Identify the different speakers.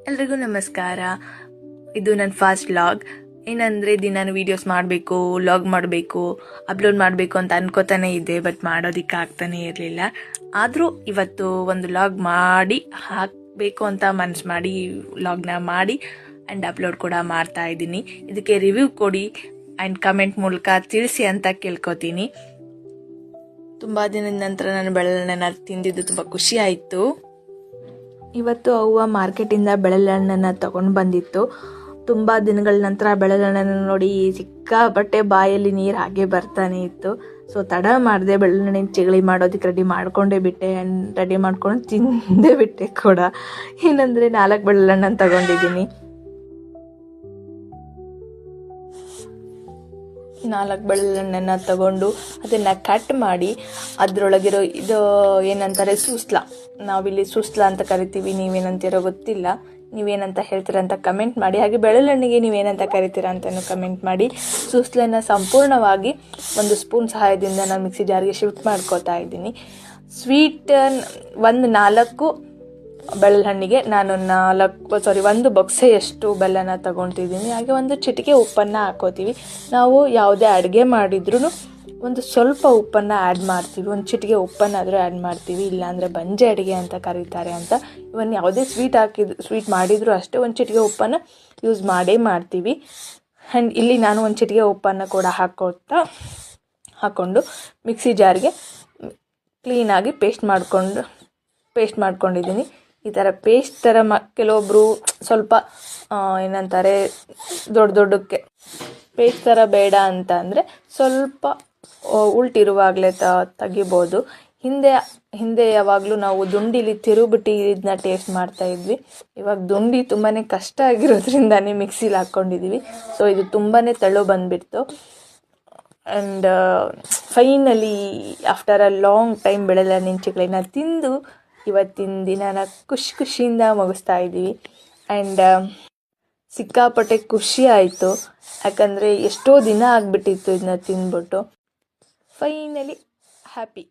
Speaker 1: ಎಲ್ರಿಗೂ ನಮಸ್ಕಾರ. ಇದು ನನ್ನ ಫಸ್ಟ್ ವ್ಲಾಗ್. ಏನಂದರೆ ದಿನಾನು ವೀಡಿಯೋಸ್ ಮಾಡಬೇಕು, ವ್ಲಾಗ್ ಮಾಡಬೇಕು, ಅಪ್ಲೋಡ್ ಮಾಡಬೇಕು ಅಂತ ಅನ್ಕೋತಾನೆ ಇದ್ದೆ, ಬಟ್ ಮಾಡೋದಕ್ಕೆ ಆಗ್ತಾನೆ ಇರಲಿಲ್ಲ. ಆದರೂ ಇವತ್ತು ಒಂದು ವ್ಲಾಗ್ ಮಾಡಿ ಹಾಕಬೇಕು ಅಂತ ಮನಸ್ಸು ಮಾಡಿ ವ್ಲಾಗ್ನ ಮಾಡಿ ಆ್ಯಂಡ್ ಅಪ್ಲೋಡ್ ಕೂಡ ಮಾಡ್ತಾ ಇದ್ದೀನಿ. ಇದಕ್ಕೆ ರಿವ್ಯೂ ಕೊಡಿ ಆ್ಯಂಡ್ ಕಮೆಂಟ್ ಮೂಲಕ ತಿಳಿಸಿ ಅಂತ ಕೇಳ್ಕೊತೀನಿ. ತುಂಬ ದಿನದ ನಂತರ ನಾನು ಬೆಳ್ಳೆಣ್ಣೆನ ತಿಂದಿದ್ದು ತುಂಬ ಖುಷಿ ಆಯಿತು. ಇವತ್ತು ಅವ್ವ ಮಾರ್ಕೆಟಿಂದ ಬೆಳೆಹಣ್ಣನ್ನು ತಗೊಂಡು ಬಂದಿತ್ತು. ತುಂಬ ದಿನಗಳ ನಂತರ ಬೆಳೆಹಣ್ಣನ್ನು ನೋಡಿ ಸಿಕ್ಕಾಪಟ್ಟೆ ಬಾಯಲ್ಲಿ ನೀರು ಹಾಗೆ ಬರ್ತಾನೆ ಇತ್ತು. ಸೊ ತಡ ಮಾಡಿದೆ, ಬೆಳೆಹಣ್ಣಿನ ಚಿಗಳಿ ಮಾಡೋದಕ್ಕೆ ರೆಡಿ ಮಾಡ್ಕೊಂಡೇ ಬಿಟ್ಟೆ ಆ್ಯಂಡ್ ರೆಡಿ ಮಾಡ್ಕೊಂಡು ತಿಂದೇ ಬಿಟ್ಟೆ ಕೂಡ. ಏನಂದರೆ 4 ಬೆಳೆಹಣ್ಣನ್ನು ತಗೊಂಡಿದ್ದೀನಿ. 4 ಬೆಳ್ಳೆಣ್ಣೆನ ತಗೊಂಡು ಅದನ್ನು ಕಟ್ ಮಾಡಿ ಅದರೊಳಗಿರೋ ಇದು ಏನಂತಾರೆ ಸೂಸ್ಲ, ನಾವಿಲ್ಲಿ ಸೂಸ್ಲ ಅಂತ ಕರಿತೀವಿ, ನೀವೇನಂತೀರೋ ಗೊತ್ತಿಲ್ಲ, ನೀವೇನಂತ ಹೇಳ್ತೀರ ಅಂತ ಕಮೆಂಟ್ ಮಾಡಿ. ಹಾಗೆ ಬೆಳ್ಳೆಣ್ಣೆಗೆ ನೀವೇನಂತ ಕರಿತೀರಾ ಅಂತಲೂ ಕಮೆಂಟ್ ಮಾಡಿ. ಸೂಸ್ಲನ್ನು ಸಂಪೂರ್ಣವಾಗಿ 1 ಸ್ಪೂನ್ ಸಹಾಯದಿಂದ ನಾನು ಮಿಕ್ಸಿ ಜಾರ್ಗೆ ಶಿಫ್ಟ್ ಮಾಡ್ಕೋತಾ ಇದ್ದೀನಿ. ಸ್ವೀಟ್ 4 ಬೆಳ್ಳೆಹಣ್ಣಿಗೆ ನಾನು 1 ಬೊಕ್ಸೆಯಷ್ಟು ಬೆಲ್ಲನ ತಗೊತಿದ್ದೀನಿ. ಹಾಗೆ 1 ಚಿಟಿಕೆ ಉಪ್ಪನ್ನು ಹಾಕೋತೀವಿ. ನಾವು ಯಾವುದೇ ಅಡುಗೆ ಮಾಡಿದ್ರೂ ಒಂದು ಸ್ವಲ್ಪ ಉಪ್ಪನ್ನು ಆ್ಯಡ್ ಮಾಡ್ತೀವಿ, 1 ಚಿಟಿಕೆ ಉಪ್ಪನ್ನಾದರೂ ಆ್ಯಡ್ ಮಾಡ್ತೀವಿ, ಇಲ್ಲಾಂದರೆ ಬಂಜೆ ಅಡುಗೆ ಅಂತ ಕರೀತಾರೆ ಅಂತ. ಇವನ್ ಯಾವುದೇ ಸ್ವೀಟ್ ಮಾಡಿದರೂ ಅಷ್ಟೇ 1 ಚಿಟಿಕೆ ಉಪ್ಪನ್ನು ಯೂಸ್ ಮಾಡ್ತೀವಿ. ಆ್ಯಂಡ್ ಇಲ್ಲಿ ನಾನು 1 ಚಿಟಿಕೆ ಉಪ್ಪನ್ನು ಕೂಡ ಹಾಕ್ಕೊಂಡು ಮಿಕ್ಸಿ ಜಾರ್ಗೆ ಕ್ಲೀನಾಗಿ ಪೇಸ್ಟ್ ಮಾಡ್ಕೊಂಡಿದ್ದೀನಿ. ಈ ಥರ ಪೇಸ್ಟ್ ಥರ ಕೆಲವೊಬ್ಬರು ಸ್ವಲ್ಪ ಏನಂತಾರೆ ದೊಡ್ಡಕ್ಕೆ ಪೇಸ್ಟ್ ಥರ ಬೇಡ ಅಂತ ಅಂದರೆ ಸ್ವಲ್ಪ ಉಲ್ಟಿರುವಾಗಲೇ ತೆಗಿಬೋದು. ಹಿಂದೆ ಯಾವಾಗಲೂ ನಾವು ದುಂಡಿಲಿ ತಿರುಬಿಟ್ಟು ಇದನ್ನ ಟೇಸ್ಟ್ ಮಾಡ್ತಾಯಿದ್ವಿ. ಇವಾಗ ದುಂಡಿ ತುಂಬಾ ಕಷ್ಟ ಆಗಿರೋದ್ರಿಂದನೇ ಮಿಕ್ಸಿಲಿ ಹಾಕ್ಕೊಂಡಿದ್ದೀವಿ. ಸೊ ಇದು ತುಂಬಾ ತೆಳು ಬಂದುಬಿಡ್ತು. And finally after a long time ಬೆಳೆಹಣ್ಣಿನ ಚಿಗಳಿನ ತಿಂದು ಇವತ್ತಿನ ದಿನನ ಖುಷಿಯಿಂದ ಮುಗಿಸ್ತಾ ಇದ್ದೀವಿ. ಆ್ಯಂಡ್ ಸಿಕ್ಕಾಪಟ್ಟೆ ಖುಷಿ ಆಯಿತು, ಯಾಕಂದರೆ ಎಷ್ಟೋ ದಿನ ಆಗಿಬಿಟ್ಟಿತ್ತು ಇದನ್ನ ತಿಂದ್ಬಿಟ್ಟು. Finally happy.